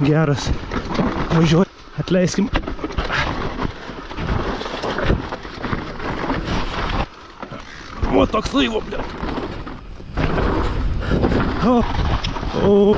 Geras. Važiuoju. Atleiskim. O, toks laivo, bля. O.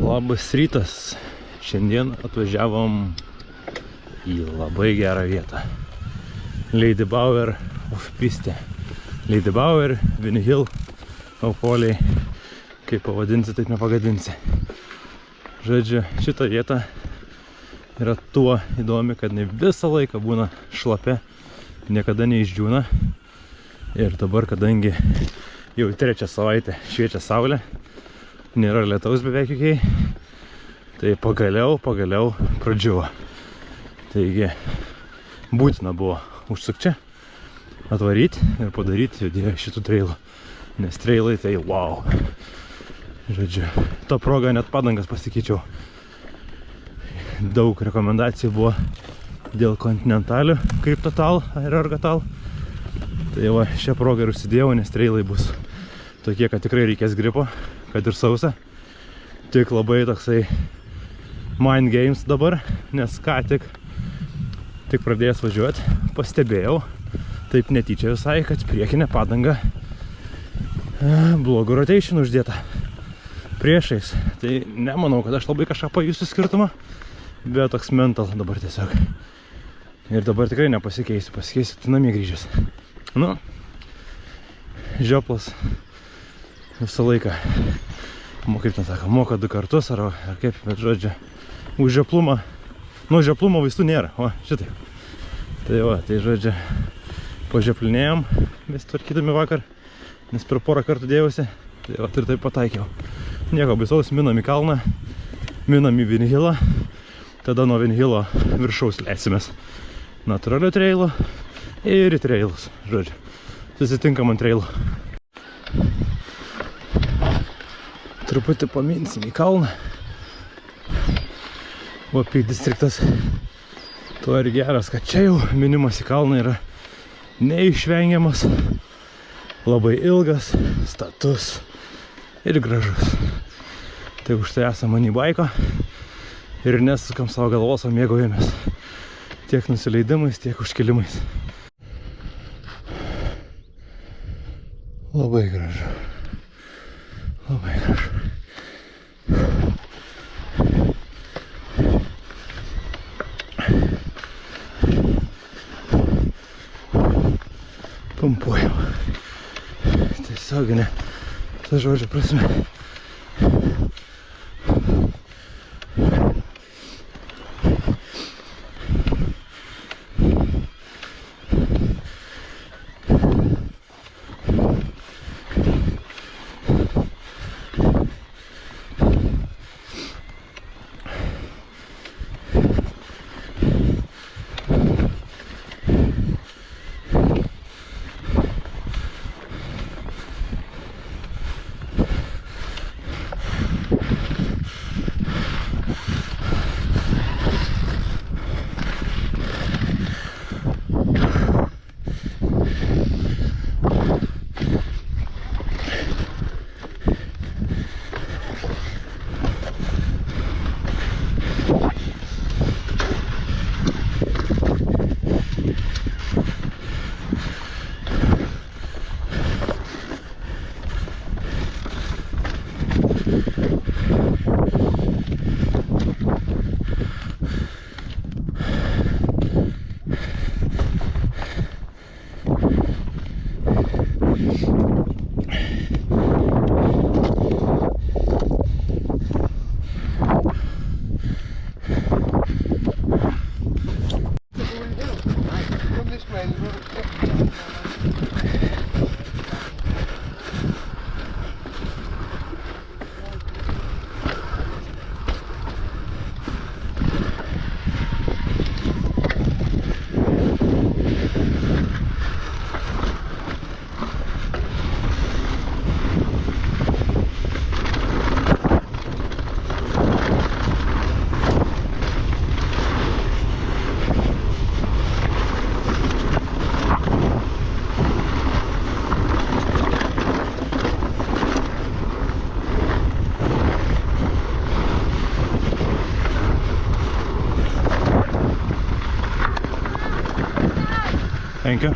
Labas rytas. Šiandien atvažiavom į labai gerą vietą. Lady Bauer off-piste. Lady Bauer, Vinny Hill, Aupoliai. Kaip pavadinsi, taip nepagadinsi. Žodžiu, šita vieta yra tuo įdomi, kad ne visą laiką būna šlapia, niekada neišdžiūna. Ir dabar, kadangi jau 3 savaitę šviečia saulė, nėra lietaus beveik jokiai, tai pagaliau pradžiuvo. Taigi būtina buvo užsukti čia, atvaryti ir padaryti šitų trailų. Nes trailai tai wow. Žodžiu, tą progą net padangas pasikeičiau. Daug rekomendacijų buvo dėl kontinentalių Kryptotal ir Argotal. Tai va, šią progą ir užsidėjau, nes trailai bus tokie, kad tikrai reikės gripo, kad ir sausa. Tik labai toksai mind games dabar, nes ką tik pradėjęs važiuoti, pastebėjau, taip netyčia visai, kad priekinė padanga blogų rotation uždėta priešais. Tai nemanau, kad aš labai kažką pajusiu skirtumą, bet toks mental dabar tiesiog. Ir dabar tikrai nepasikeisiu, pasikeisiu tai namie grįžęs. Nu, žioplas visą laiką, kaip ten sako, moka 2 kartus ar kaip, bet žodžiu, už žioplumą, nu žioplumo vaistų nėra, o šitaip. Tai va, tai žodžiu, pažioplinėjom, mes tvarkydami vakar, nes per porą kartų dėjausi, tai va, ir taip pataikiau. Nieko baisaus, minam į kalną, minam į Vinny Hillą, tada nuo Vinny Hillo viršaus leisimės natūralių trailų ir į trailus, žodžiu, susitinkam ant trailų. Truputį paminsim į kalną. O Peak Districtas tuo ir geras, kad čia jau minimas į kalną yra neišvengiamas, labai ilgas, status ir gražus. Tai už tai esam ant e-biko ir nesukam savo galvos, o mėgaujamės tiek nusileidimais, tiek užkilimais. Labai gražu. Labai gražu. Pumpuojam. Tiesioginė, ta žodžio prasme. Thank you.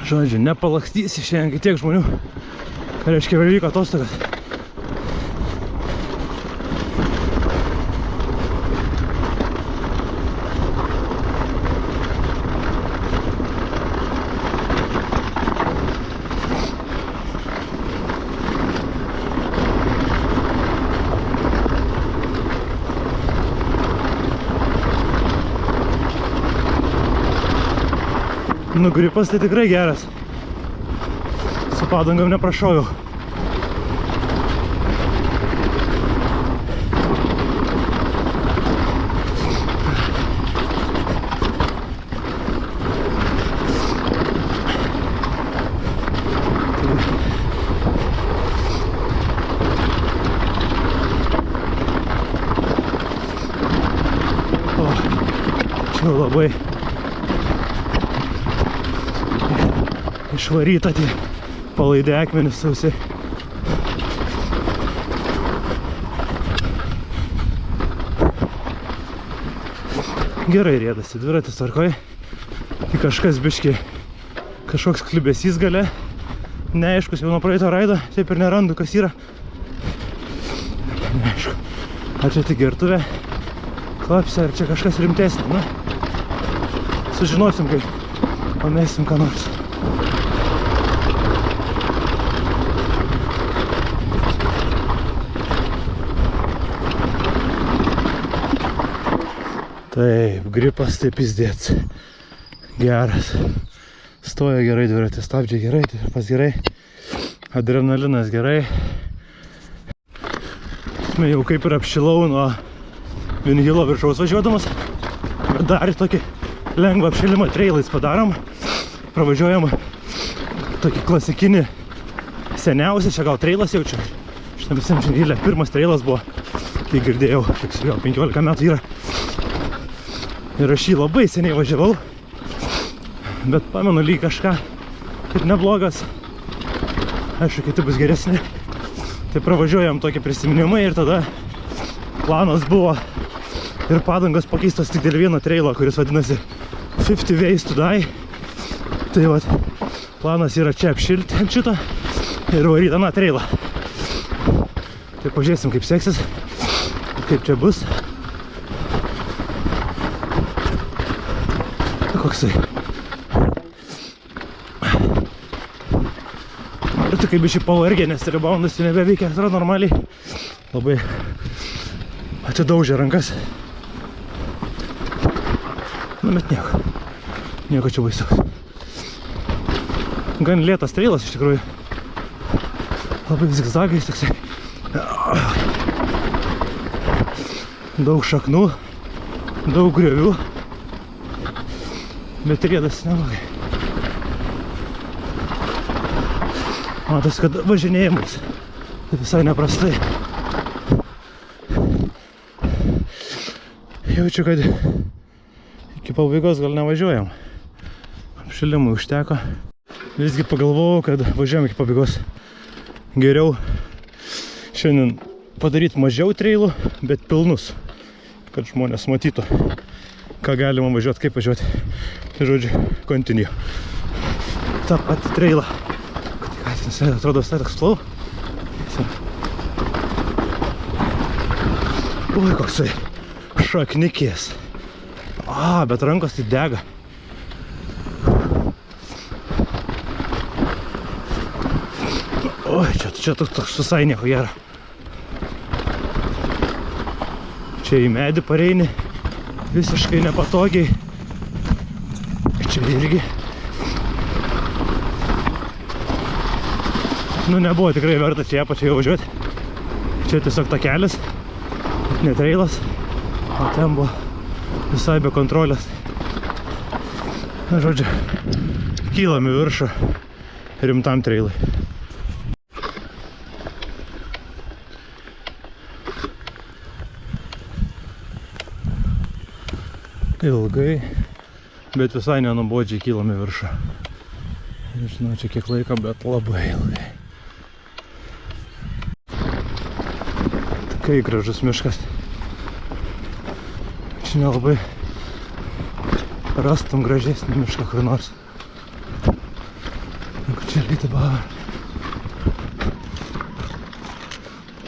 Žodžiu, nepalakstysi šiandien, kai tiek žmonių. Ką reiškia, vyko atostogas. Nu, gripas tai tikrai geras. Su padangom neprašojau. O, čia labai išvaryta tie palaidė akmenis sausi. Gerai rėdasi, dviratis tvarkoj. Tai kažkas biški, kažkoks klibesys gale. Neaiškus jau nuo praeito raido, taip ir nerandu, kas yra. Neaišku, ar čia tik gertuvė klapsia, ar čia kažkas rimtesnė. Na, sužinosim, kai pamesim ką nors. Taip, gripas taip pizdėts. Geras. Stoja gerai dviratį, stabdžiai gerai, pas gerai. Adrenalinas gerai. Jau kaip ir apšilau nuo Vinhilo viršaus važiuodamas. Bet dar tokį lengvą apšilimą trailais padarom. Pravažiuojam tokį klasikinį seniausią, čia gal trailas jaučiu. Šitam visam Vinhile pirmas trailas buvo, kai girdėjau, kiek gal 15 metų yra. Ir aš jį labai seniai važiavau, bet pamenu lyg kažką kaip neblogas. Aišku, kiti bus geresni. Tai pravažiuojam tokį prisiminimą ir tada planas buvo ir padangos pakeistos tik dėl vieno trailo, kuris vadinasi 50 Ways to Die. Tai vat, planas yra čia apšilti ant šito ir varyti aną trailą. Tai pažiūrėsim, kaip seksis, kaip čia bus. Koksai. Ir tai kaip bišį pavargė, nes reboundas jau nebeveikia, atrodo normaliai. Labai atidaužė rankas. Nu, bet nieko. Nieko čia baisaus. Gan lėtas trailas iš tikrųjų. Labai zigzagais toksai. Daug šaknų, daug griovių. Bet rėdas neblogai. Matos, kad važinėjimas tai visai neprastai. Jaučiu, kad iki pabaigos gal nevažiuojam. Apšilimui užteko. Visgi pagalvojau, kad važiuojam iki pabaigos. Geriau šiandien padaryti mažiau trailų, bet pilnus, kad žmonės matytų, ką galima važiuoti, kaip važiuoti. Tai žodžiu, continue. Ta pati traila. Katikas, atrodo, visai toks flow. Ui, koksai šaknikės. Bet rankos tai dega. Oi, čia toks visai nieko gero. Čia į medį pareini. Visiškai nepatogiai. Čia irgi. Nu, nebuvo tikrai verta čia apačiai važiuoti. Čia tiesiog takelis, ne trailas. O ten buvo visai be kontrolės. Na, žodžiu, kylam į viršų rimtam trailui. Ilgai, bet visai nenubodžiai kylam į viršų. Nežinau, čia kiek laiko, bet labai ilgai. Tikrai gražus miškas. čia nelabai rastum gražesnį mišką kur nors. Negu čia Lyta Bauer.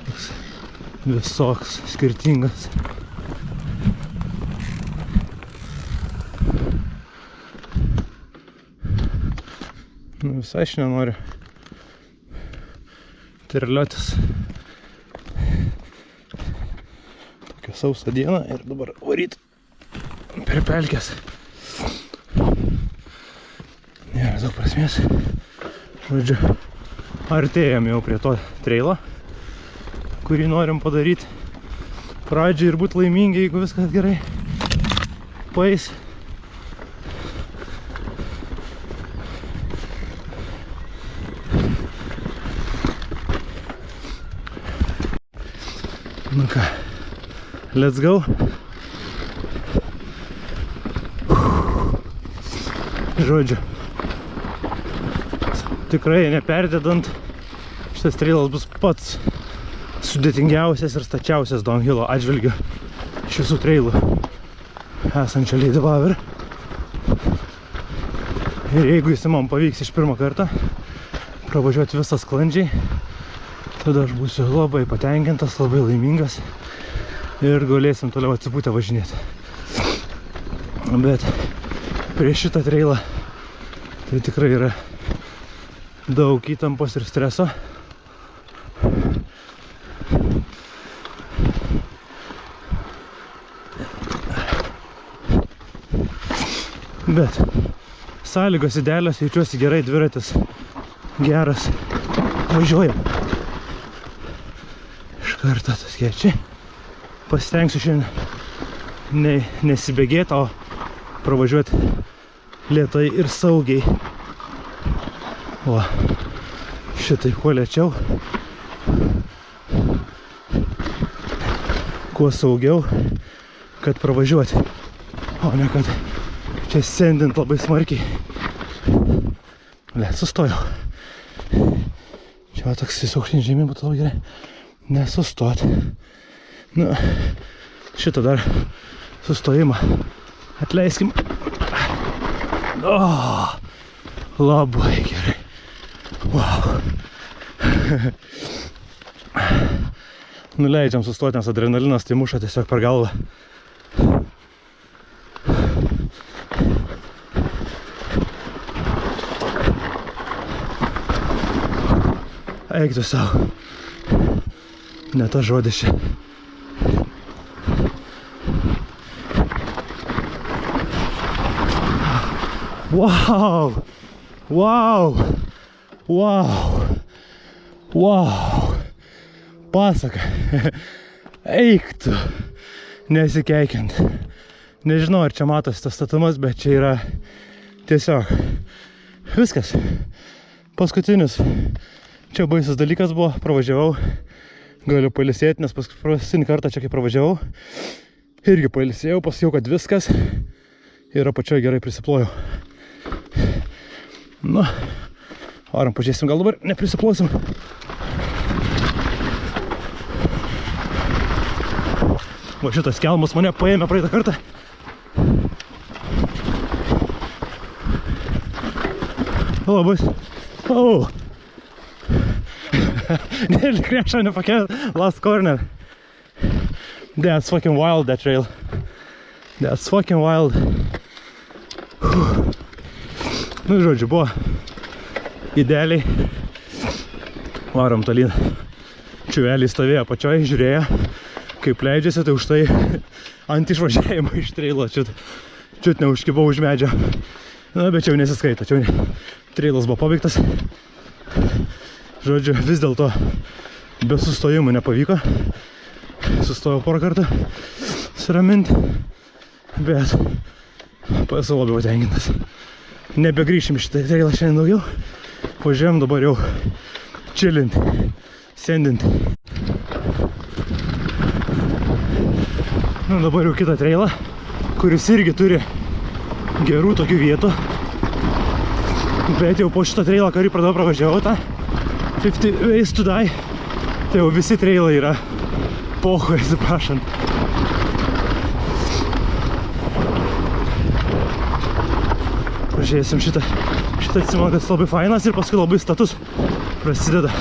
Toks visoks, skirtingas. Nu, visai aš nenoriu terliotis. Tokia sausa diena ir dabar varyt per pelkės. Nėra daug prasmės. Žodžiu, artėjam jau prie to treilo, kurį norim padaryti. Pradžiai ir būt laimingi, jeigu viskas gerai paeis. Nu ką, let's go. Žodžiu, tikrai neperdedant, šitas trailas bus pats sudėtingiausias ir stačiausias downhillo atžvilgiu iš visų trailų esančio Lyta Bauer. Ir jeigu jis man pavyks iš pirmo karto pravažiuoti visą sklandžiai, tada aš būsiu labai patenkintas, labai laimingas ir galėsim toliau atsipūtę važinėti. Bet prieš šitą trailą tai tikrai yra daug įtampos ir streso. Bet sąlygos idealios, jaučiuosi gerai, dviratis geras, važiuojam. Iš karto tas skėčiai. Pasistengsiu šiandien nesibėgėti, o pravažiuoti lėtai ir saugiai. O šitaip kuo lėčiau, kuo saugiau, kad pravažiuoti, o ne kad čia sendint labai smarkiai. Sustojau. Čia va toks aukštyn žemyn būtų labai gerai. Nesustot. Nu, šitą dar sustojimą atleiskim. O, labai gerai. Wow. Nuleidžiam sustoti, nes adrenalinas tai muša tiesiog per galvą. Eik tu savo. Ne tas žodis čia. Wow! Wow! Wow! Wow! Pasaka. Eik tu. Nesikeikiant. Nežinau, ar čia matosi tas statumas, bet čia yra tiesiog viskas. Paskutinis. Čia baisus dalykas buvo, pravažiavau. Galiu pailsėti, nes paskutinį kartą čia kai pravažiavau, irgi pailsėjau, pasakiau, kad viskas ir apačioje gerai prisiplojau. Nu, varom, pažiūrėsim, gal dabar neprisiplosim. Va šitas kelmas mane paėmė praeitą kartą. Labai. Oh. Nearly crashed on the fucking last corner. That's fucking wild, that trail. That's fucking wild. Nu, žodžiu, buvo idealiai. Varom tolyn. Čiuvelį stovėjo apačioje, žiūrėjo, kaip leidžiasi, tai už tai ant išvažiavimo iš trailo čiut neužkibau už medžio. Na, bet čia jau nesiskaito, čia trailas buvo pabaigtas. Žodžiu, vis dėlto be sustojimų nepavyko. Sustojau porą kartų suraminti, bet esu labiau tenkintas. Nebegrįšim šitą trailą šiandien daugiau. Važiuojam dabar jau chillint, sendint. Nu, dabar jau kitą trailą, kuris irgi turi gerų tokių vietų. Bet jau po šitą trailą, kurį pravažiavau, tą 50 Ways to Die, tai jau visi trailai yra pochoj, atsiprašant. Pažiūrėsim šitą atsimenu, kad labai fainas ir paskui labai status prasideda.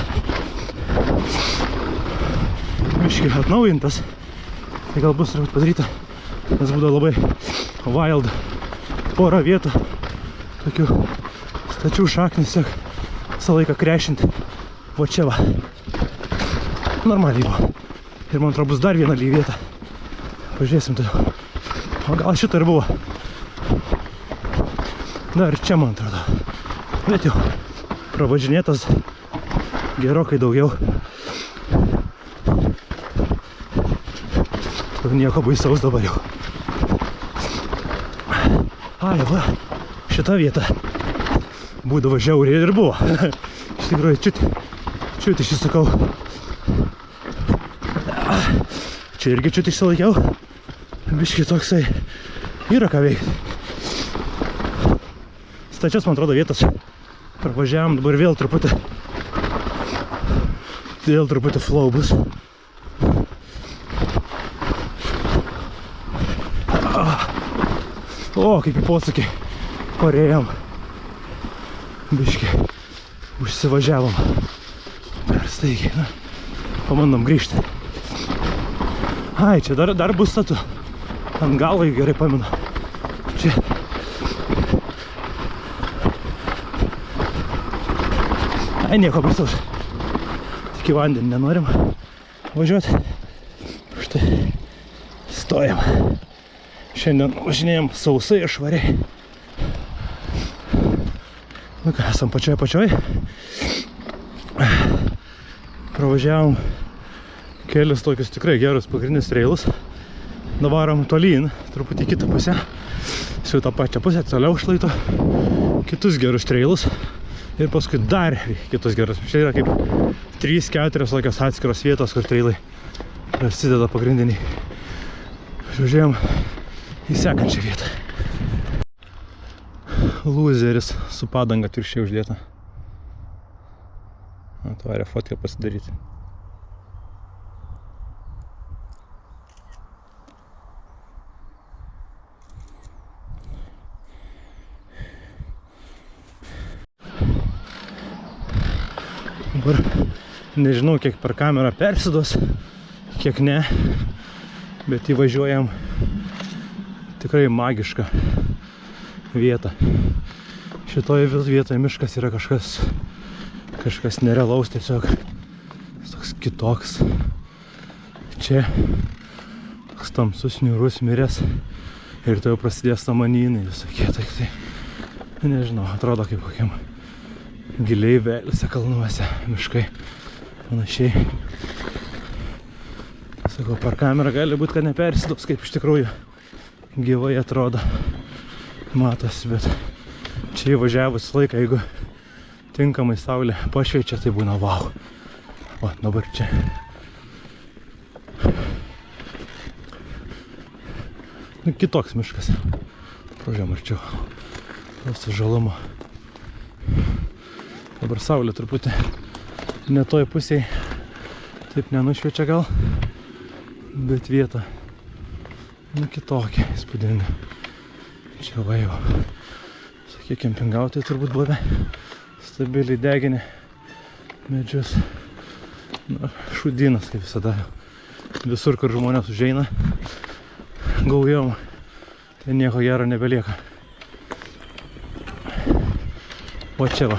Biškai atnaujintas. Tai gal bus turbūt padaryta, nes būdavo labai wild porą vietų. Tokių stačių šaknis, tiek visą laiką krešinti. Va čia va. Normaliai buvo. Ir man atrodo bus dar viena lyg vieta. Pažiūrėsim tai. O gal šitą ir buvo. Dar čia man atrodo. Bet jau pravažinėtas gerokai daugiau. Nieko baisaus dabar jau. Ai, va, šita vieta būdavo žiauriai ir buvo. Iš tikrųjų, čiut išsisukau. Čia irgi čiut išsilaikiau. Biški toksai yra ką veikti. Stačias, man atrodo, vietas. Pravažiavam, dabar vėl truputį flow bus. O, kaip į posūkį parėjom. Biški užsivažiavom. Per staigiai, na. Pamandom grįžti. Ai, čia dar bus statu. Ant galo, gerai pamenu. Čia. Ai, nieko baisaus. Tik į vandenį nenorim važiuoti. Štai. Stojam. Šiandien važinėjom sausai ir švariai. Nu ką, esam pačioj. Pravažiavom kelius tokius tikrai gerus pagrindinius trailus. Navarom tolyn, truputį į kitą pusę. Su tą pačią pusę, toliau šlaito. Kitus gerus trailus. Ir paskui dar kitus gerus. Čia yra kaip 3-4 tokios atskiros vietos, kur trailai prasideda pagrindiniai. Važiuojam į sekančią vietą. Lūzeris su padanga atvirkščiai uždėta. Atvarė fotkę pasidaryti. Dabar nežinau, kiek per kamerą persiduos, kiek ne, bet įvažiuojam tikrai magišką vietą. Šitoje vietoje miškas yra kažkas nerealaus, tiesiog toks kitoks. Čia toks tamsus, niūrus, miręs ir tai jau prasidės samanynai visokie. Tai nežinau, atrodo kaip kokiam giliai vėliuose kalnuose miškai panašiai. Sakau, per kamerą gali būti, kad nepersiduos, kaip iš tikrųjų gyvai atrodo, matosi, bet čia įvažiavus laiką, jeigu tinkamai saulė pašviečia, tai būna vau. O, dabar čia. Nu, kitoks miškas. Pažiūrėjom arčiau. Su žalumo. Dabar saulė truputį ne toj pusėj. Taip nenušviečia gal. Bet vieta. Nu, kitokia, įspūdinga. Čia va jau, sakė, kempingautai turbūt buvę. Stabiliai deginė medžius. Na, šudynas, kaip visada jau. Visur, kur žmonės užeina gaujom, tai nieko gero nebelieka. O čia va,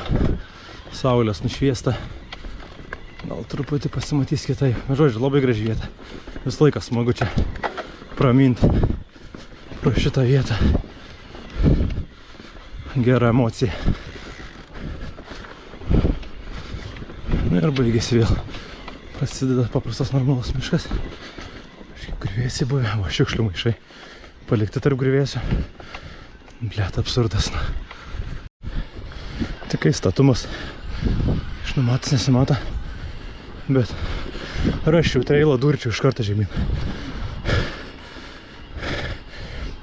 saulės nušviesta. Gal truputį pasimatys kitai. Žodžiu, labai graži vieta. Vis laikas smagu čia praminti pro šitą vietą. Gera emocija. Na ir baigėsi vėl. Prasideda paprastas normalus miškas. Kažkiek grįvėsi buvę, va, šiukšlių maišai palikti tarp grįvėsių. Blet, absurdas. Tikai statumas. Iš numatas nesimato. Bet raščiau trailą, durčiau iš karto žemyn.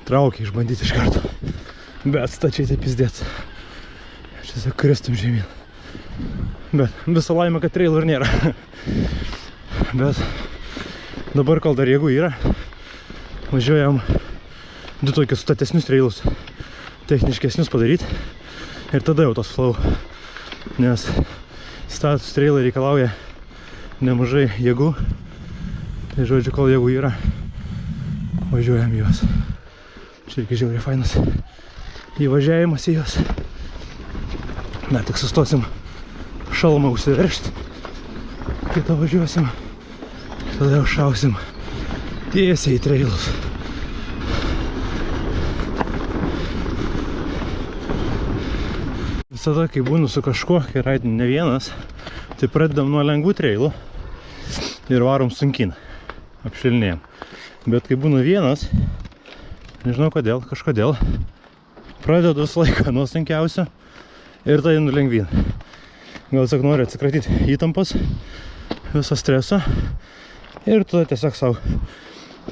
Traukia išbandyti iš karto. Bet stačiai taip pizdėt. Čia tiesiog kristum žemyn. Bet visą laimę, kad trailų ir nėra. Bet dabar, kol dar jėgų yra, važiuojam du tokius statesnius trailus. techniškesnius padaryti ir tada jau tos flow, nes status trailai reikalauja nemažai jėgų, tai žodžiu, kol jėgų yra, važiuojam į juos. Čia irgi žiauriai fainas įvažiavimas į juos. Na, tik sustosim šalmą užsiveršti, kitą važiuosim, tada jau šausim tiesiai į trailus. Visada, kai būnu su kažkuo, kai raidinu ne vienas, tai pradedam nuo lengvų trailų ir varom sunkin, apšilnėjam. Bet kai būnu vienas, nežinau kodėl, kažkodėl, pradedu visą laiką nuo sunkiausio ir tai nulengvyn. Gal tiesiog noriu atsikratyti įtampos, viso streso ir tada tiesiog savo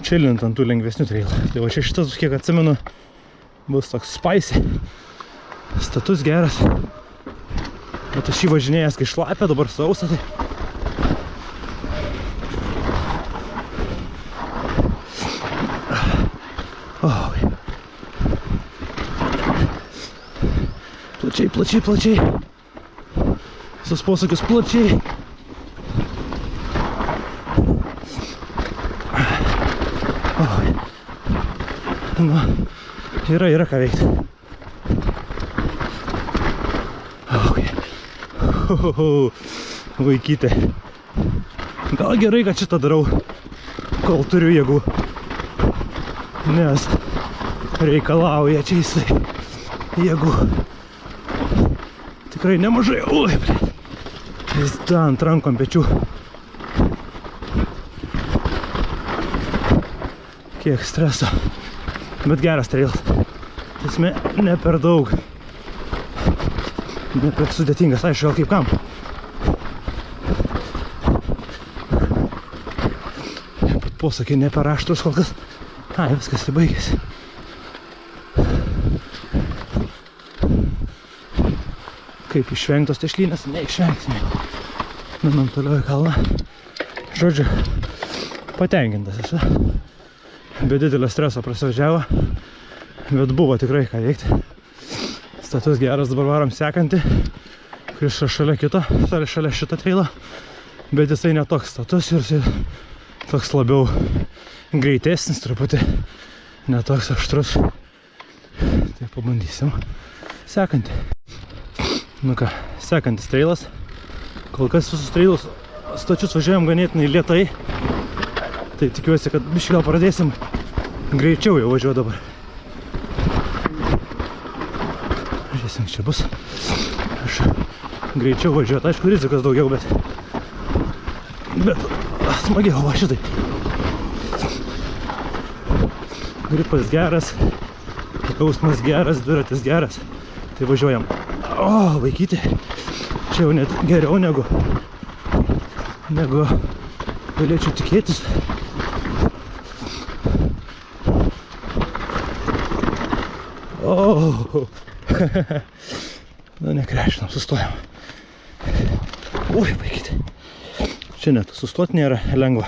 chillint ant tų lengvesnių trailų. Tai va čia šitas, kiek atsimenu, bus toks spicy, status geras. Bet aš jį važinėjęs, kai šlapia, dabar sausa, tai plačiai, plačiai, plačiai. Visus posakius plačiai. Nu, yra ką veikti. Vaikytė. Gal gerai, kad šitą darau, kol turiu jėgų. Nes reikalauja čia jisai jėgų. Tikrai nemažai. Ui, blėt. Jis ta ant rankom pečių. Kiek streso. Bet geras trailas. Esmė, ne per daug. Ne per sudėtingas, aišku, gal kaip kam. Posakiai ne per aštrus kol kas. Ai, viskas tai baigėsi. Kaip išvengtos tešlynės, neišvengsime. Manam toliau į kalną. Žodžiu, patenkintas esu. Be didelio streso prasivažiavo, bet buvo tikrai ką veikti. Status geras, dabar varom sekantį, kuris šalia kito, šalia šito trailo, bet jisai netoks status ir jisai toks labiau greitesnis truputį, netoks aštrus. Tai pabandysim. Sekantį. Nu ką, sekantis trailas. Kol kas visus trailus stačius važiuojam ganėtinai lėtai. Tai tikiuosi, kad biškį gal pradėsim greičiau jau važiuoti dabar. Žiūrėsim, čia bus. Aš greičiau važiuoti, aišku, rizikas daugiau, bet smagiau, va šitai. Gripas geras, kausmas geras, dviratis geras. Tai važiuojam. O, vaikyti. Čia jau net geriau negu galėčiau tikėtis. O, nu nekrešinam, sustojam. Ui, vaikyti. Čia net sustot nėra lengva.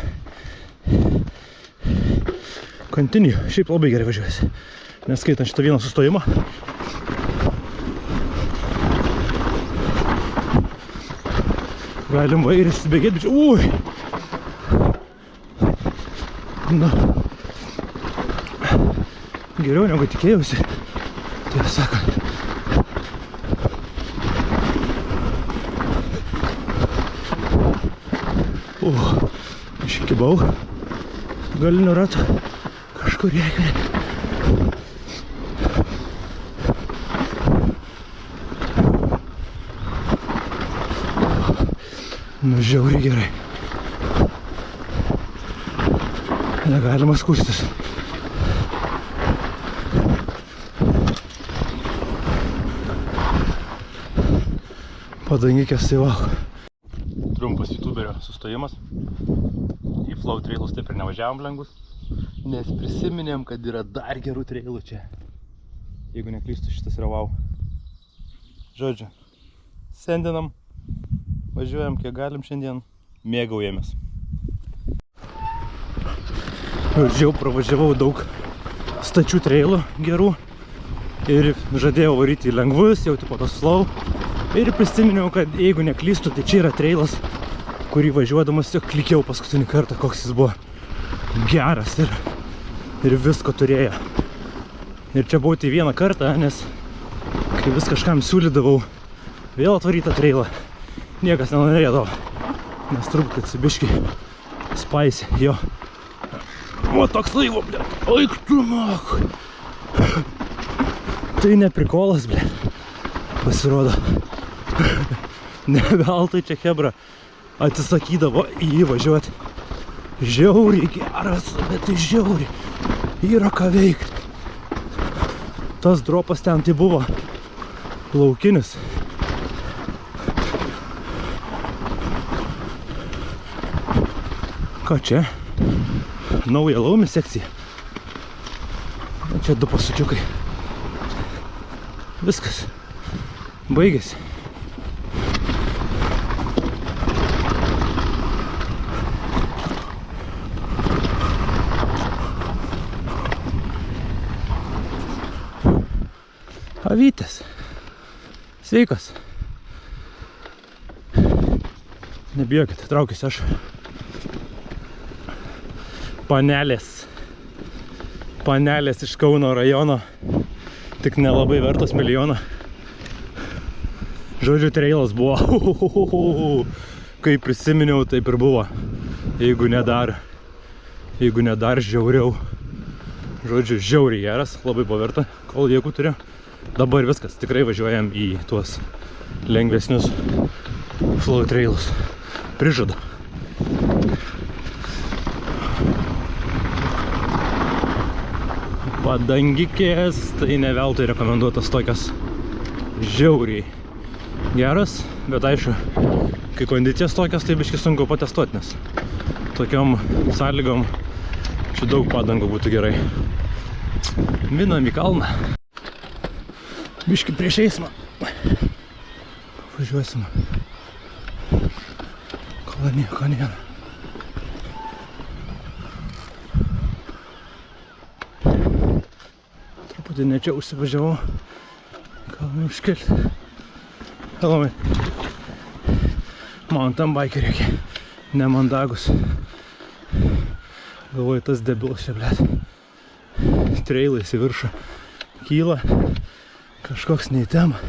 Continue, šiaip labai gerai važiuojasi. Neskaitant šitą vieną sustojimą. Galim va ir įsibėgėti, bet ui! Na, geriau negu tikėjausi. Tiesą sakant. Iškibau galinių ratų kažkur jėgai. Nu, žiauriai gerai. Negalima skūstis. Padangikės tai vau. Trumpas youtuberio sustojimas. Į flow trailus taip ir nevažiavom lengvus, nes prisiminėm, kad yra dar gerų trailų čia. Jeigu neklystu, šitas yra vau. Žodžiu, sendinam, važiuojam kiek galim šiandien, mėgaujamės. Žodžiu, pravažiavau daug stačių trailų gerų. ir žadėjau varyti į lengvus, jau tipo tos flow. Ir prisiminiau, kad jeigu neklystu, tai čia yra trailas, kurį važiuodamas jau klikiau paskutinį kartą, koks jis buvo geras ir visko turėjo. Ir čia buvau tai vieną kartą, nes kai vis kažkam siūlydavau vėl atvarytą trailą, niekas nenorėdavo, nes turbūt atsibiški spaisi, jo. O toks laivo, bля, eik tu mach. Tai ne prikolas, bля, pasirodo. Ne veltui čia chebra atsisakydavo į jį važiuoti. Žiauriai geras, bet tai žiauriai yra ką veikti. Tas dropas ten tai buvo laukinis. Ką čia? Nauja laumė sekcija. Čia 2 pasukiukai. Viskas. Baigėsi. Avytės. Sveikas. Nebijokit, traukiuosi aš. Panelės iš Kauno rajono, tik nelabai vertos milijoną. Žodžiu, trailas buvo, kai prisiminiau, taip ir buvo, jeigu ne dar žiauriau. Žodžiu, žiauriai geras, labai buvo verta, kol jėgų turiu. Dabar viskas, tikrai važiuojam į tuos lengvesnius flow trailus. Prižadu. Padangikės, tai ne veltui rekomenduotas tokias žiauriai geras, bet aišku, kai kondicijos tokios, tai biškai sunku patestuoti, nes tokiom sąlygom čia daug padangų būtų gerai. Minam į kalną. Biškai prieš eismą. Važiuosim. Kol nieko nėra. Truputį ne čia užsivažiavau. Kalną užkelti. Hello, mountain bike reikia. Nemandagus. Galvoju, tas debilas čia, blėt. Trailais į viršų kyla. Kažkoks ne į temą.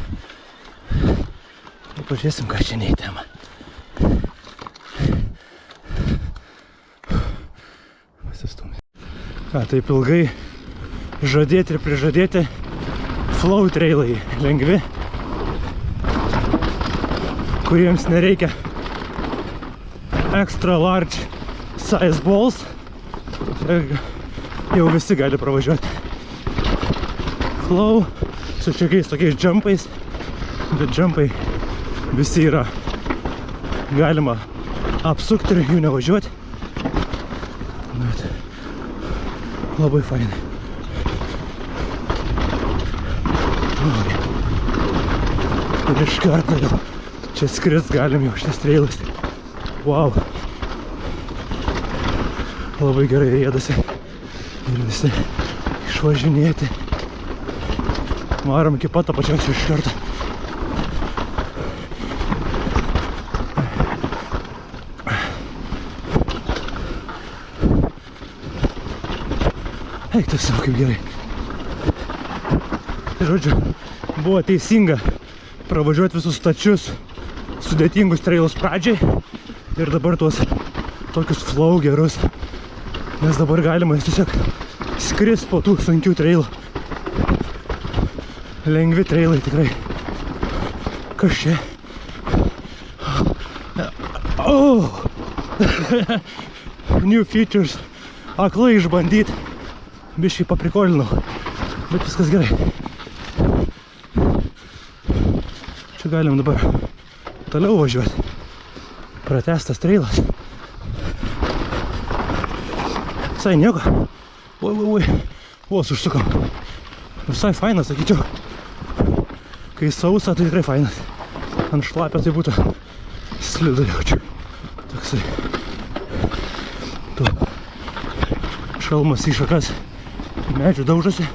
Pažiūrėsim, ką čia ne į temą. Pasistumė. Ką, taip ilgai žadėti ir prižadėti flow trailai lengvi, kuriems nereikia extra large size balls. Jau visi gali pravažiuoti. Flow su šiokiais tokiais jumpais, bet jumpai visi yra galima apsukti ir jų nevažiuoti. Bet labai fainai. Ir iš karto jau čia skrist galim jau šitas trailas. Wow. Labai gerai rėdasi. Ir visi išvažinėti. Varom iki pat apačios iš karto. Eik tu savo, kaip gerai. Tai žodžiu, buvo teisinga pravažiuoti visus stačius, sudėtingus trailus pradžiai ir dabar tuos tokius flow gerus. Nes dabar galima tiesiog skrist po tų sunkių trailų. Lengvi trailai tikrai. Kas čia? Oh! New features. Aklai išbandyt. Biškai paprikolinau. Bet viskas gerai. Čia galim dabar toliau važiuoti. Pratęstas trailas. Visai nieko. Oi. Vos užsukam. Visai fainas, sakyčiau. Kai sausa, tai tikrai fainas. Ant šlapio tai būtų slidu jaučiu. Toksai. Tu šalmas į šakas medžių daužosi.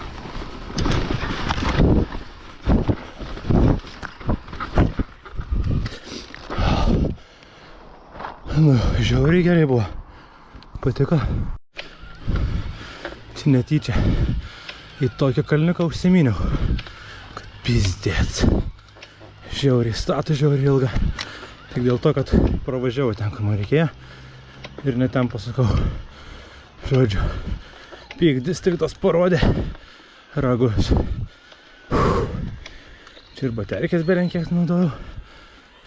Žiauriai gerai buvo. Patiko. Čia netyčia. Į tokį kalniuką užsiminiau. Kad pizdėts. Žiauriai statų, žiauriai ilga. Tik dėl to, kad pravažiavau ten, kur man reikėjo. Ir ne ten pasakau. Žodžiu. Peak Districtas parodė ragus. Čia ir baterikės belenkiek naudojau.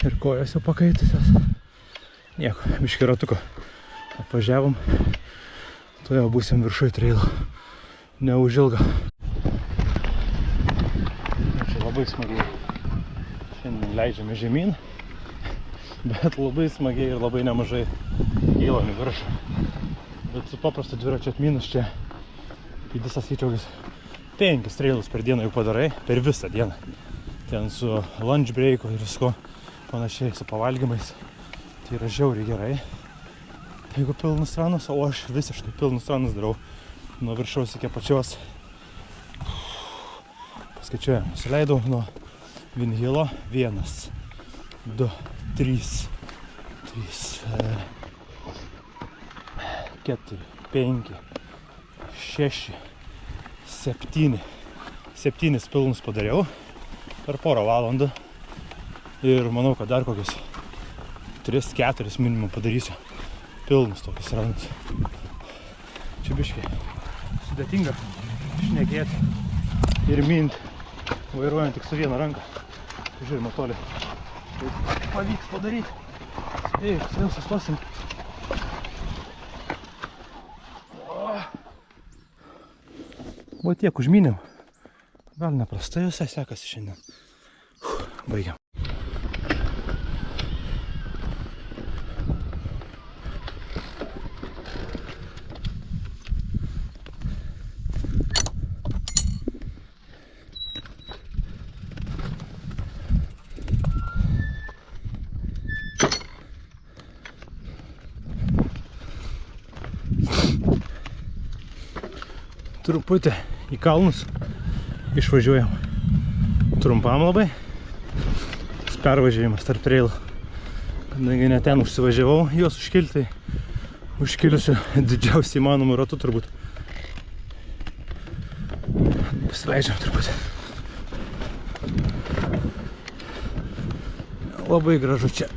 Ir kojos jau pakaitusios. Nieko, biškį ratuko. Apvažiavom. To jau būsim viršui trailo. Neužilga. Čia labai smagiai. Šiandien leidžiame žemyn. Bet labai smagiai ir labai nemažai kylam į viršų. Bet su paprastu dviračio atminus čia į visą skaičiau 5 trailus per dieną jau padarai. Per visą dieną. Ten su lunch breaku ir visko panašiai, su pavalgymais. Tai yra žiauriai gerai. Jeigu pilnus ranus, o aš visiškai pilnus ranus darau nuo viršaus iki apačios. Paskaičiuojam, nusileidau nuo Vinhilo 1, 2, 3, 4, 5, 6, 7. 7 pilnus padariau per porą valandų. Ir manau, kad dar kokius 3-4 minimum padarysiu pilnus tokius ranus. Čia biškiai sudėtinga šnekėti ir minti, vairuojant tik su viena ranka. Žiūrime toli. Tai pavyks padaryti. Spėjus, vėl sustosim. Buvo tiek užmynėm. Gal neprastai visai sekasi šiandien. Baigiam. Truputį į kalnus išvažiuojam. Trumpam labai. Pervažiavimas tarp trailų. Kadangi ne ten užsivažiavau juos užkilti, užkiliusiu didžiausiai įmanomų ratu turbūt. Pasileidžiam turbūt. Labai gražu čia.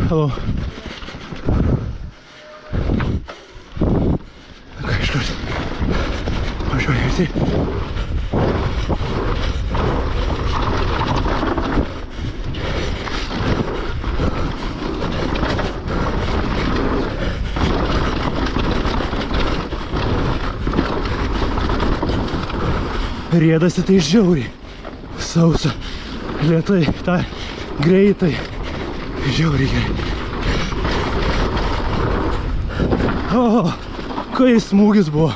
Hello. Okay, start. I'll show you, see? Riedasi tai žiauriai. Sausa. Lėtai, tai greitai. Žiauriai gerai. O, kai smūgis buvo.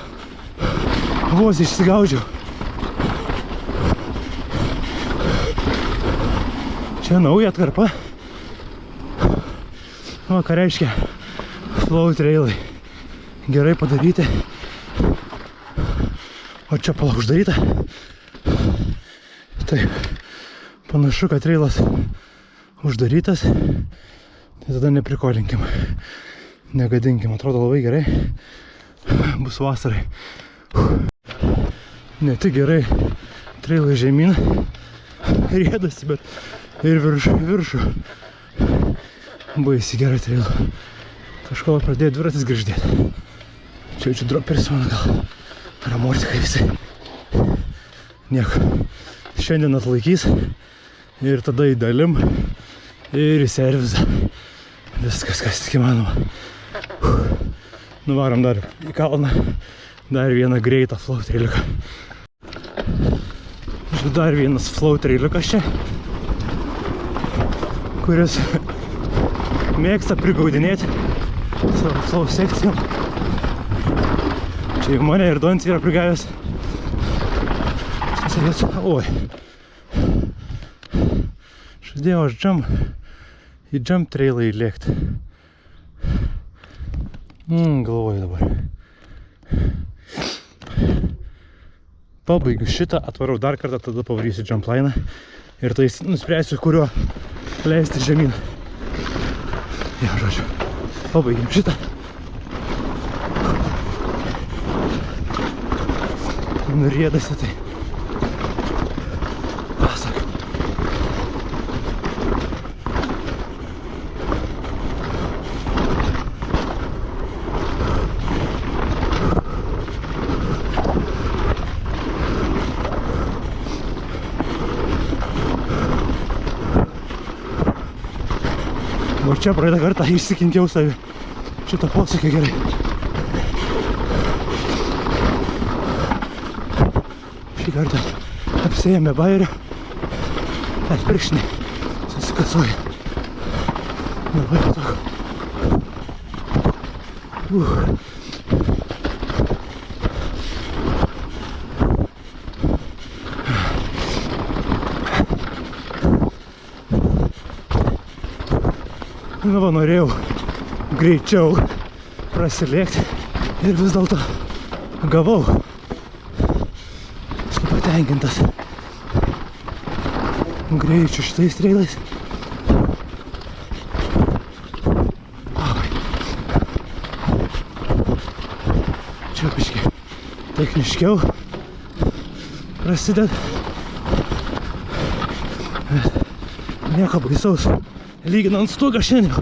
Vos išsigaudžiau. Čia nauja atkarpa. O, ką reiškia? Flow trailai. Gerai padaryti. O čia pala uždaryta. Taip. Panašu, kad trailas uždarytas. Tai tada neprikolinkim, negadinkim, atrodo labai gerai, bus vasarai. Ne tik gerai trailai žemyn riedasi, bet ir viršų. Baisiai gerai trailai. Kažko pradėjo dviratis grįždėti. Čia jaučiu droperis mano gal. Ramortikai visai. Nieko. Šiandien atlaikys. Ir tada į dalim. Ir į servizą. Viskas, kas tik įmanoma. Nuvarom dar į kalną. Dar vieną greitą flow trailiuką. Dar vienas flow trailiukas čia. Kuris mėgsta prigaudinėti savo flow sekcijom. Čia į mane ir Donci yra prigavęs. Oi. Žadėjau aš į jump trailą įlėkti. Galvoju dabar. Pabaigiu šitą, atvarau dar kartą, tada pavarysiu jump line'ą. Ir tai nuspręsiu, kuriuo leisti žemyn. Ja, žodžiu. Pabaigiam šitą. Nuriedasi tai. Pasak. O čia praeitą kartą išsikinkiau savį. Šitą posakį gerai. Šį kartą apsiėmė bairio. Atpirkšnį susikasuoja. Labai patogu. Nu va, norėjau greičiau prasilėkti ir vis dėlto gavau. Esu patenkintas greičiu šitais trailais. Čia biškį techniškiau prasideda. Nieko baisaus. Lyginant su tuo, ką šiandien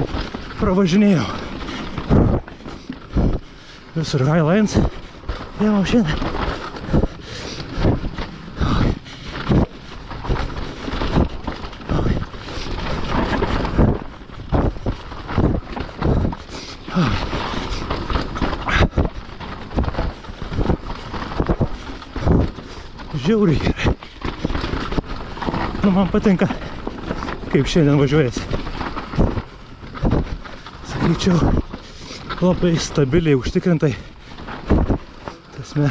pravažinėjau. Visur Highlines. Jau šiandien. Žiauriai gerai. Nu, man patinka, kaip šiandien važiuojasi. Sakyčiau, labai stabiliai, užtikrintai. Tasme,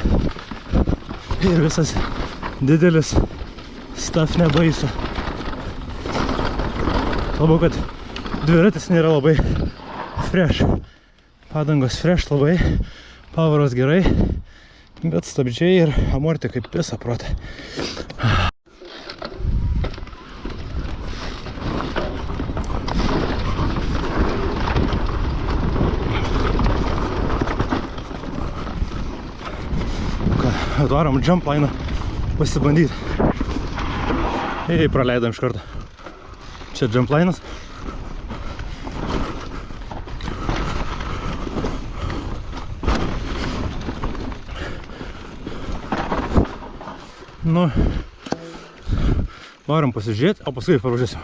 ir visas didelis stuff nebaisu. Kalbu, kad dviratis nėra labai fresh. Padangos fresh labai, pavaros gerai, bet stabdžiai ir amorti kaip visą protą. Atvarom jump line'ą pasibandyti. Ei, praleidom iš karto. Čia jump line'as. Nu, varom pasižiūrėti, o paskui pravažiuosim.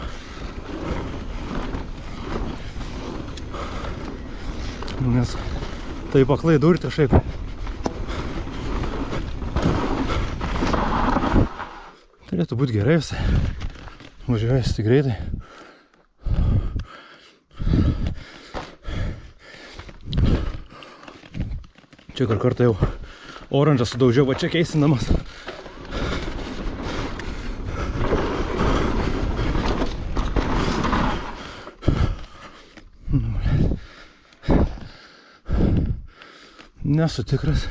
Nes taip aklai durti šiaip. Turėtų būti gerai visai. Važiuojasi tik greitai. Čia kur kartą jau oranžą sudaužiau, va čia keisindamas. Nesu tikras.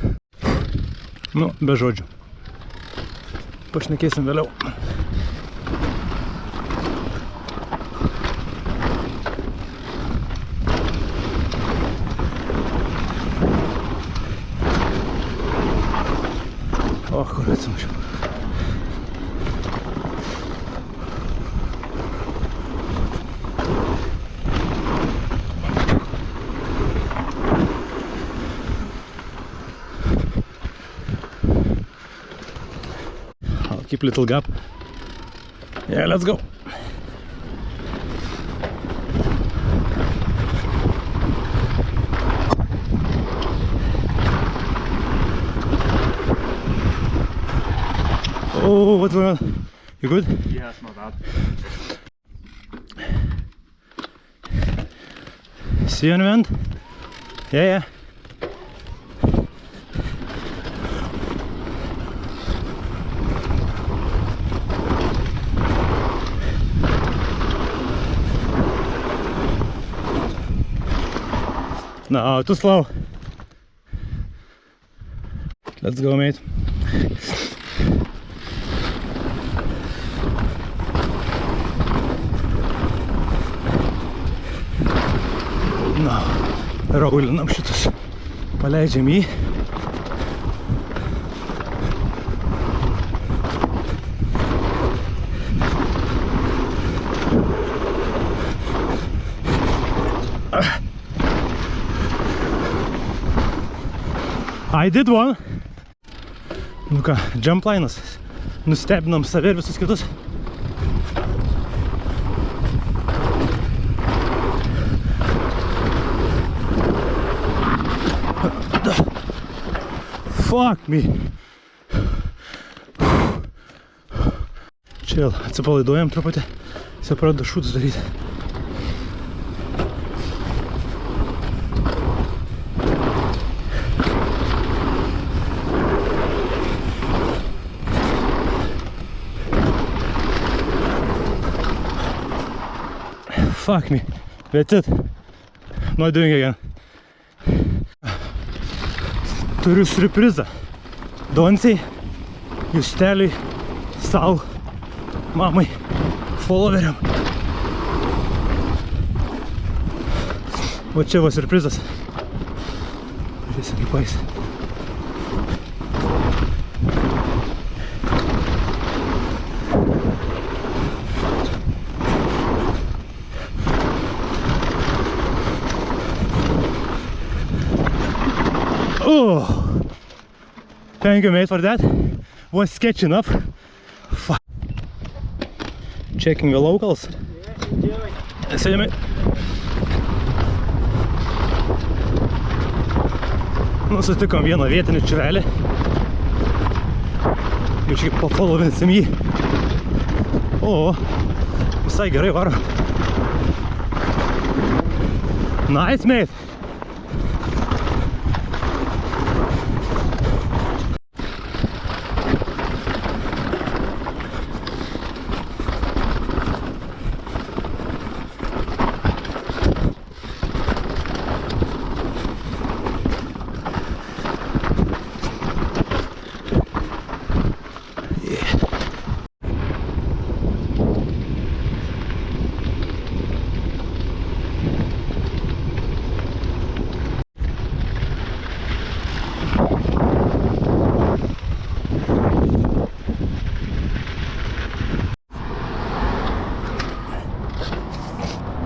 Nu, be žodžių. Pašnekėsim vėliau. O, kur atsimušiau. I'll keep a little gap. Yeah, let's go. Oh, what's going on? You good? Yeah, it's not bad. See you in the end? Yeah. No, too slow. Let's go, mate. No, raulinam šitus. Paleidžiam jį. I did one. Nu ką, jump linas. Nustebinam save ir visus kitus. Fuck me. Čia vėl atsipalaiduojam truputį. Jis pradeda šūdus daryti. Fuck me. That's it. Not doing it again. Turiu surprizą. Donciai, Justeliui, sau, mamai, followeriam. O čia va surprizas. Žiūrėsim kaip paės. Oh, thank you, mate, for that. Was sketching up. Fuck. Checking the locals. Yeah, see you, mate. Nu, sutikom vieną vietinį čiurelį. Biškai pafollovinsim jį. O, visai gerai varo. Nice, mate.